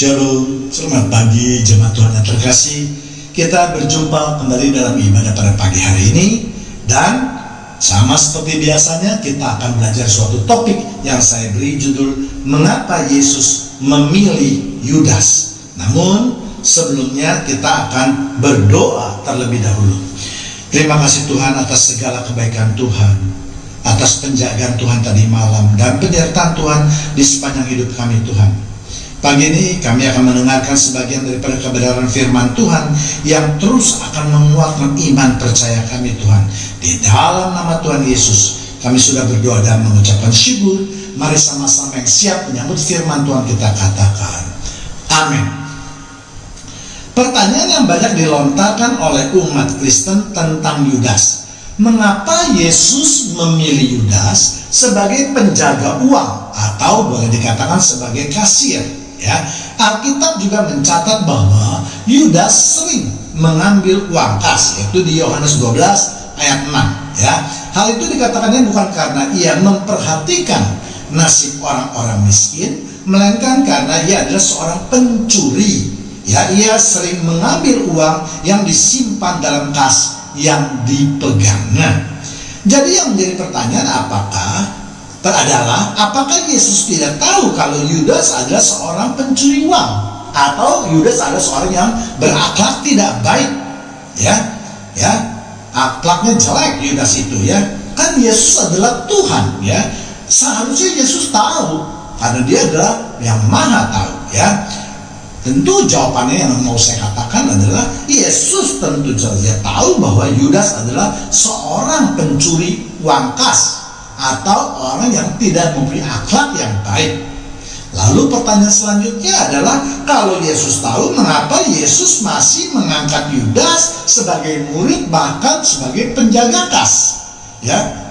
Shalom, selamat pagi jemaat Tuhan yang terkasih. Kita berjumpa kembali dalam ibadah pada pagi hari ini. Dan sama seperti biasanya kita akan belajar suatu topik yang saya beri judul Mengapa Yesus Memilih Yudas. Namun sebelumnya kita akan berdoa terlebih dahulu. Terima kasih Tuhan atas segala kebaikan Tuhan, atas penjagaan Tuhan tadi malam dan penyertaan Tuhan di sepanjang hidup kami Tuhan. Pagi ini kami akan mendengarkan sebagian daripada kebenaran firman Tuhan yang terus akan menguatkan iman percaya kami Tuhan. Di dalam nama Tuhan Yesus kami sudah berdoa dan mengucapkan syukur. Mari sama-sama yang siap menyambut firman Tuhan kita katakan amin. Pertanyaan yang banyak dilontarkan oleh umat Kristen tentang Yudas. Mengapa Yesus memilih Yudas sebagai penjaga uang atau boleh dikatakan sebagai kasir? Ya, Alkitab juga mencatat bahwa Yudas sering mengambil uang kas, yaitu di Yohanes 12 ayat 6. Ya, hal itu dikatakannya bukan karena ia memperhatikan nasib orang-orang miskin, melainkan karena ia adalah seorang pencuri. Ya, ia sering mengambil uang yang disimpan dalam kas yang dipegangnya. Jadi yang menjadi pertanyaan apakah Yesus tidak tahu kalau Yudas adalah seorang pencuri uang, atau Yudas adalah seorang yang berakhlak tidak baik? Akhlaknya jelek Yudas itu ya. Kan Yesus adalah Tuhan ya. Seharusnya Yesus tahu karena dia adalah yang maha tahu ya. Tentu jawabannya yang mau saya katakan adalah Yesus tentu saja tahu bahwa Yudas adalah seorang pencuri uang kas atau orang yang tidak memberi akhlak yang baik. Lalu pertanyaan selanjutnya adalah, kalau Yesus tahu, mengapa Yesus masih mengangkat Yudas sebagai murid, bahkan sebagai penjaga kas? Ya,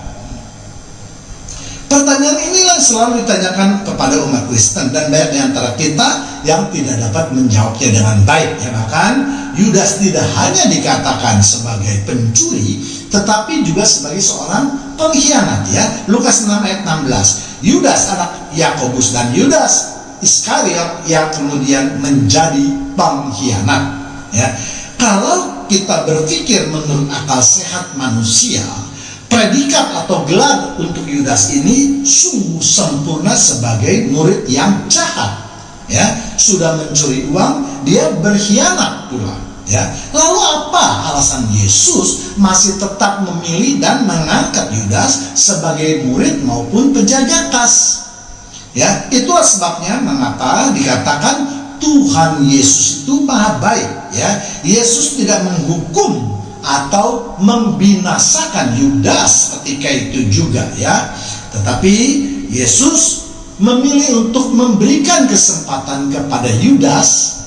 pertanyaan inilah selalu ditanyakan kepada umat Kristen, dan banyak di antara kita yang tidak dapat menjawabnya dengan baik. Ya, bahkan Yudas tidak hanya dikatakan sebagai pencuri, tetapi juga sebagai seorang pengkhianat ya. Lukas 6 ayat 16. Yudas anak Yakobus dan Yudas Iskariot yang kemudian menjadi pengkhianat ya. Kalau kita berpikir menurut akal sehat manusia, predikat atau gelar untuk Yudas ini sungguh sempurna sebagai murid yang jahat ya. Sudah mencuri uang, dia berkhianat pula ya. Lalu apa alasan Yesus masih tetap memilih dan mengangkat Yudas sebagai murid maupun penjaga kas? Ya, itulah sebabnya mengapa dikatakan Tuhan Yesus itu maha baik ya. Yesus tidak menghukum atau membinasakan Yudas ketika itu juga ya. Tetapi Yesus memilih untuk memberikan kesempatan kepada Yudas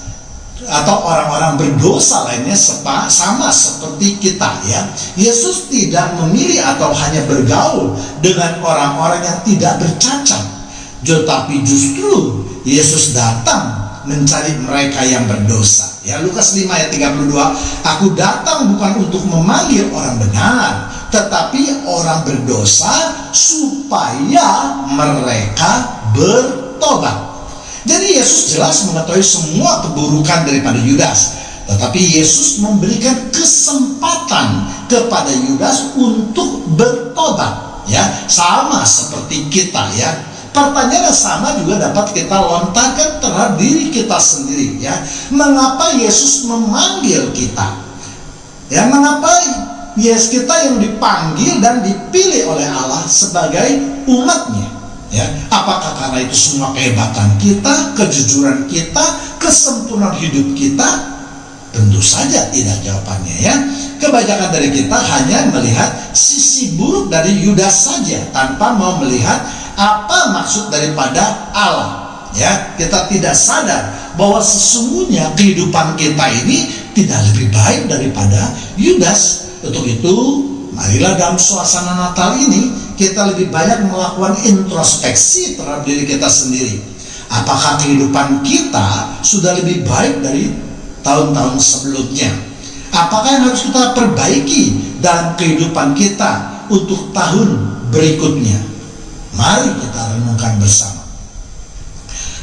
atau orang-orang berdosa lainnya sama seperti kita ya. Yesus tidak memilih atau hanya bergaul dengan orang-orang yang tidak bercacat, tetapi justru Yesus datang mencari mereka yang berdosa ya. Lukas 5 ayat 32, aku datang bukan untuk memanggil orang benar, tetapi orang berdosa supaya mereka bertobat. Jadi Yesus jelas mengetahui semua keburukan daripada Yudas, tetapi Yesus memberikan kesempatan kepada Yudas untuk bertobat ya, sama seperti kita ya. Pertanyaan yang sama juga dapat kita lontarkan terhadap diri kita sendiri ya. Mengapa Yesus memanggil kita? Ya, mengapa Yesus kita yang dipanggil dan dipilih oleh Allah sebagai umatnya? Ya, apakah karena itu semua kehebatan kita, kejujuran kita, kesempurnaan hidup kita? Tentu saja tidak jawabannya ya. Kebanyakan dari kita hanya melihat sisi buruk dari Yudas saja tanpa mau melihat apa maksud daripada Allah ya. Kita tidak sadar bahwa sesungguhnya kehidupan kita ini tidak lebih baik daripada Yudas. Untuk itu marilah dalam suasana Natal ini kita lebih banyak melakukan introspeksi terhadap diri kita sendiri. Apakah kehidupan kita sudah lebih baik dari tahun-tahun sebelumnya? Apakah yang harus kita perbaiki dalam kehidupan kita untuk tahun berikutnya? Mari kita renungkan bersama.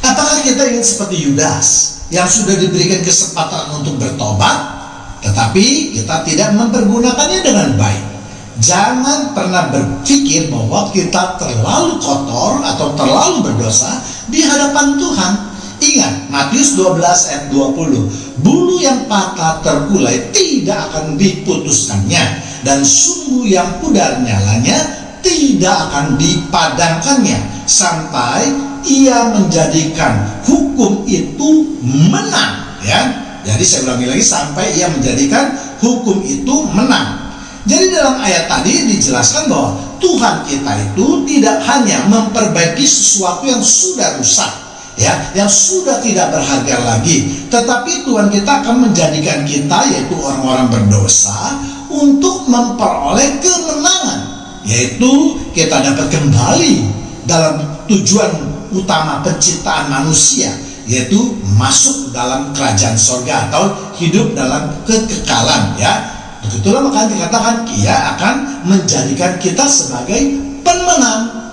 Apakah kita ingin seperti Yudas yang sudah diberikan kesempatan untuk bertobat, tetapi kita tidak mempergunakannya dengan baik? Jangan pernah berpikir bahwa kita terlalu kotor atau terlalu berdosa di hadapan Tuhan. Ingat, Matius 12 ayat 20, bulu yang patah terkulai tidak akan diputuskannya, dan sumbu yang pudar nyalanya tidak akan dipadamkannya, sampai ia menjadikan hukum itu menang. Ya, jadi saya ulangi lagi, sampai ia menjadikan hukum itu menang. Jadi dalam ayat tadi dijelaskan bahwa Tuhan kita itu tidak hanya memperbaiki sesuatu yang sudah rusak, ya, yang sudah tidak berharga lagi, tetapi Tuhan kita akan menjadikan kita, yaitu orang-orang berdosa, untuk memperoleh kemenangan, yaitu kita dapat kembali dalam tujuan utama penciptaan manusia, yaitu masuk dalam kerajaan sorga atau hidup dalam kekekalan. Ya, begitulah maka dikatakan ia akan menjadikan kita sebagai pemenang.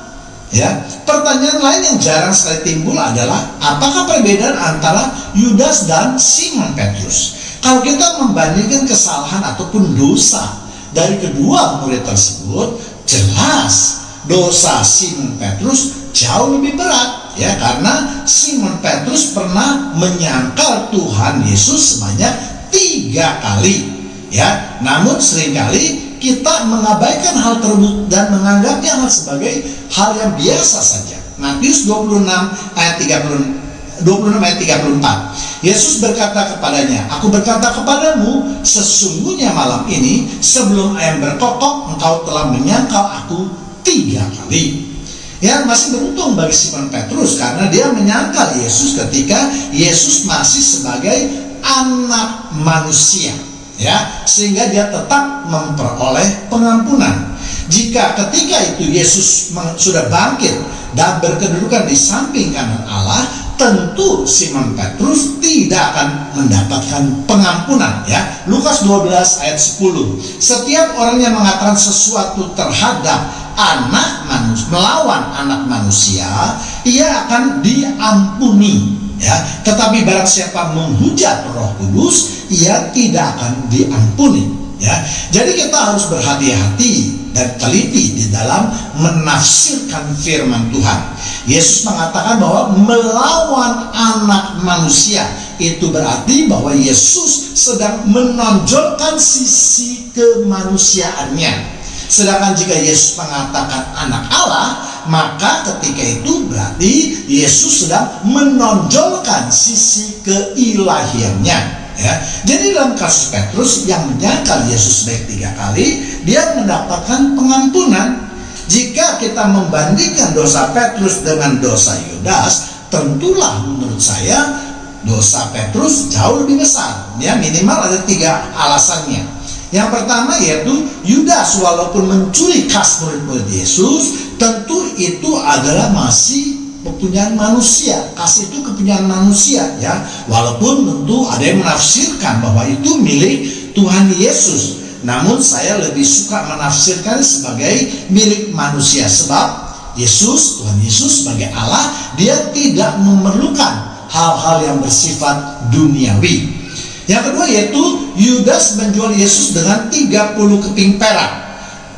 Ya, pertanyaan lain yang jarang sekali timbul adalah apakah perbedaan antara Yudas dan Simon Petrus? Kalau kita membandingkan kesalahan ataupun dosa dari kedua murid tersebut, jelas dosa Simon Petrus jauh lebih berat, ya, karena Simon Petrus pernah menyangkal Tuhan Yesus sebanyak 3 kali. Ya, namun seringkali kita mengabaikan hal tersebut dan menganggapnya sebagai hal yang biasa saja. Matius 26 ayat 34. Yesus berkata kepadanya, "Aku berkata kepadamu, sesungguhnya malam ini sebelum ayam berkokok engkau telah menyangkal aku 3 kali." Ya, masih beruntung bagi Simon Petrus karena dia menyangkal Yesus ketika Yesus masih sebagai anak manusia. Ya, sehingga dia tetap memperoleh pengampunan. Jika ketika itu Yesus sudah bangkit dan berkedudukan di samping kanan Allah, tentu Simon Petrus tidak akan mendapatkan pengampunan. Ya, Lukas 12 ayat 10. Setiap orang yang mengatakan sesuatu terhadap anak manusia, melawan anak manusia, ia akan diampuni. Ya, tetapi barang siapa menghujat Roh Kudus, ia tidak akan diampuni. Ya, jadi kita harus berhati-hati dan teliti di dalam menafsirkan firman Tuhan. Yesus mengatakan bahwa melawan anak manusia itu berarti bahwa Yesus sedang menonjolkan sisi kemanusiaannya. Sedangkan jika Yesus mengatakan anak Allah, maka ketika itu berarti Yesus sedang menonjolkan sisi keilahiannya. Ya, jadi dalam kasus Petrus yang menyangkal Yesus sebanyak 3 kali, dia mendapatkan pengampunan. Jika kita membandingkan dosa Petrus dengan dosa Yudas, tentulah menurut saya dosa Petrus jauh lebih besar. Ya, minimal ada 3 alasannya. Yang pertama yaitu Yudas walaupun mencuri kas murid-murid Yesus, tentu itu adalah masih kepunyaan manusia. Kas itu kepunyaan manusia, ya. Walaupun tentu ada yang menafsirkan bahwa itu milik Tuhan Yesus. Namun saya lebih suka menafsirkan sebagai milik manusia, sebab Tuhan Yesus sebagai Allah, dia tidak memerlukan hal-hal yang bersifat duniawi. Yang kedua yaitu Yudas menjual Yesus dengan 30 keping perak.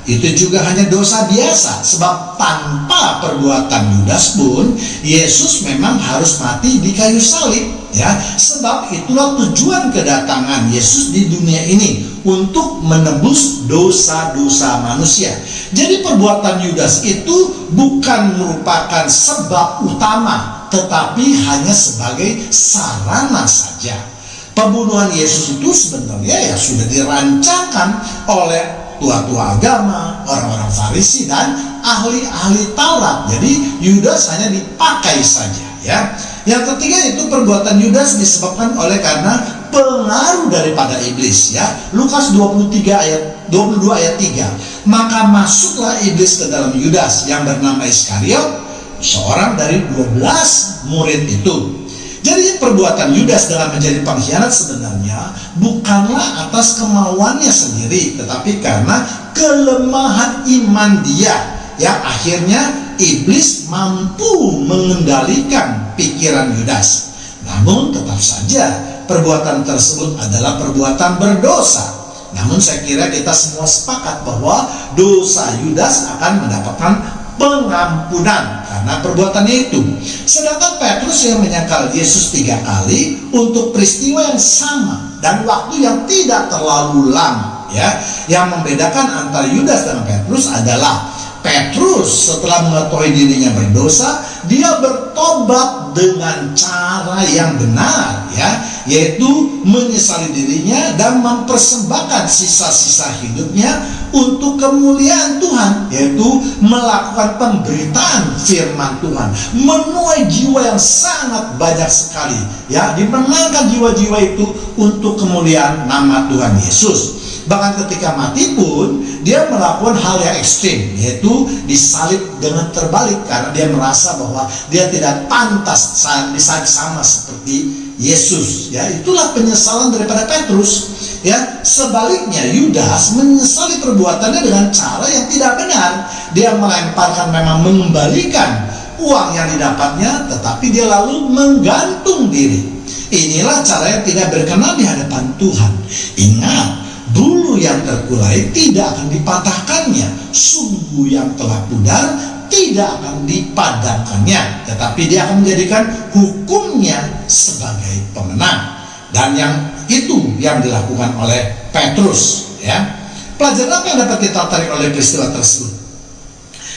Itu juga hanya dosa biasa, sebab tanpa perbuatan Yudas pun Yesus memang harus mati di kayu salib. Ya, sebab itulah tujuan kedatangan Yesus di dunia ini, untuk menebus dosa-dosa manusia. Jadi perbuatan Yudas itu bukan merupakan sebab utama, tetapi hanya sebagai sarana saja. Pembunuhan Yesus itu sebenarnya ya sudah dirancangkan oleh tua-tua agama, orang-orang Farisi dan ahli-ahli Taurat. Jadi Yudas hanya dipakai saja, ya. Yang ketiga itu perbuatan Yudas disebabkan oleh karena pengaruh daripada iblis, ya. Lukas 22 ayat 3. Maka masuklah iblis ke dalam Yudas yang bernama Iskariot, seorang dari 12 murid itu. Jadi perbuatan Yudas dalam menjadi pengkhianat sebenarnya bukanlah atas kemauannya sendiri, tetapi karena kelemahan iman dia, yang akhirnya iblis mampu mengendalikan pikiran Yudas. Namun tetap saja perbuatan tersebut adalah perbuatan berdosa. Namun saya kira kita semua sepakat bahwa dosa Yudas akan mendapatkan pengampunan karena perbuatannya itu. Sedangkan Petrus yang menyangkal Yesus 3 kali untuk peristiwa yang sama dan waktu yang tidak terlalu lama, ya. Yang membedakan antara Yudas dan Petrus adalah Petrus setelah mengetahui dirinya berdosa, dia bertobat dengan cara yang benar, ya, yaitu menyesali dirinya dan mempersembahkan sisa-sisa hidupnya untuk kemuliaan Tuhan, yaitu melakukan pemberitaan firman Tuhan, menuai jiwa yang sangat banyak sekali, ya, dimenangkan jiwa-jiwa itu untuk kemuliaan nama Tuhan Yesus. Bahkan ketika mati pun dia melakukan hal yang ekstrim, yaitu disalib dengan terbalik karena dia merasa bahwa dia tidak pantas disalib sama seperti Yesus, ya. Itulah penyesalan daripada Petrus, ya. Sebaliknya Yudas menyesali perbuatannya dengan cara yang tidak benar. Dia melemparkan, memang mengembalikan uang yang didapatnya, tetapi dia lalu menggantung diri. Inilah cara yang tidak berkenan di hadapan Tuhan. Ingat, bulu yang terkulai tidak akan dipatahkannya, sumbu yang telah pudar tidak akan dipadamkannya, tetapi dia akan menjadikan hukumnya sebagai pemenang. Dan yang itu yang dilakukan oleh Petrus, ya. Pelajaran apa yang dapat kita tarik oleh peristiwa tersebut?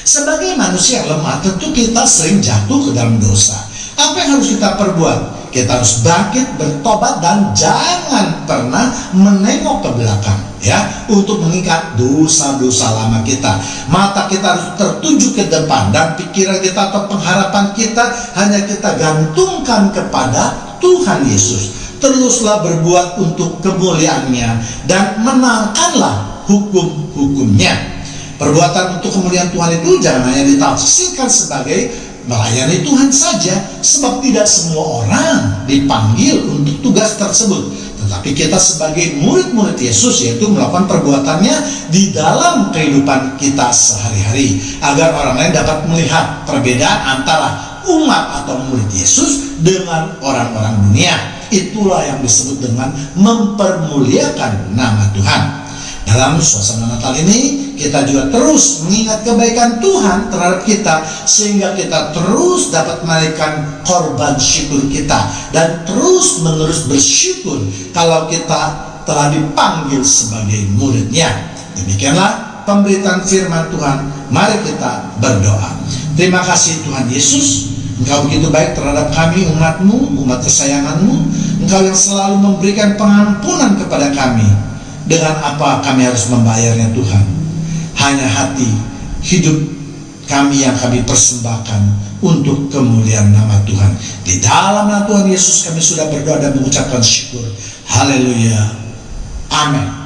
Sebagai manusia yang lemah, tentu kita sering jatuh ke dalam dosa. Apa yang harus kita perbuat? Kita harus bangkit, bertobat, dan jangan pernah menengok ke belakang, ya, untuk mengingat dosa-dosa lama kita. Mata kita harus tertuju ke depan, dan pikiran kita atau pengharapan kita hanya kita gantungkan kepada Tuhan Yesus. Teruslah berbuat untuk kemuliaan-Nya dan menangkanlah hukum-hukumnya. Perbuatan untuk kemuliaan Tuhan itu jangan hanya ditafsirkan sebagai melayani Tuhan saja, sebab tidak semua orang dipanggil untuk tugas tersebut. Tetapi kita sebagai murid-murid Yesus, yaitu melakukan perbuatannya di dalam kehidupan kita sehari-hari, agar orang lain dapat melihat perbedaan antara umat atau murid Yesus dengan orang-orang dunia. Itulah yang disebut dengan mempermuliakan nama Tuhan. Dalam suasana Natal ini, kita juga terus mengingat kebaikan Tuhan terhadap kita, sehingga kita terus dapat menaikkan korban syukur kita dan terus menerus bersyukur kalau kita telah dipanggil sebagai murid-Nya. Demikianlah pemberitaan firman Tuhan. Mari kita berdoa. Terima kasih Tuhan Yesus, Engkau begitu baik terhadap kami, umat-Mu, umat kesayangan-Mu. Engkau yang selalu memberikan pengampunan kepada kami. Dengan apa kami harus membayarnya Tuhan? Hanya hati, hidup kami yang kami persembahkan untuk kemuliaan nama Tuhan. Di dalam nama Tuhan Yesus kami sudah berdoa dan mengucapkan syukur. Haleluya. Amin.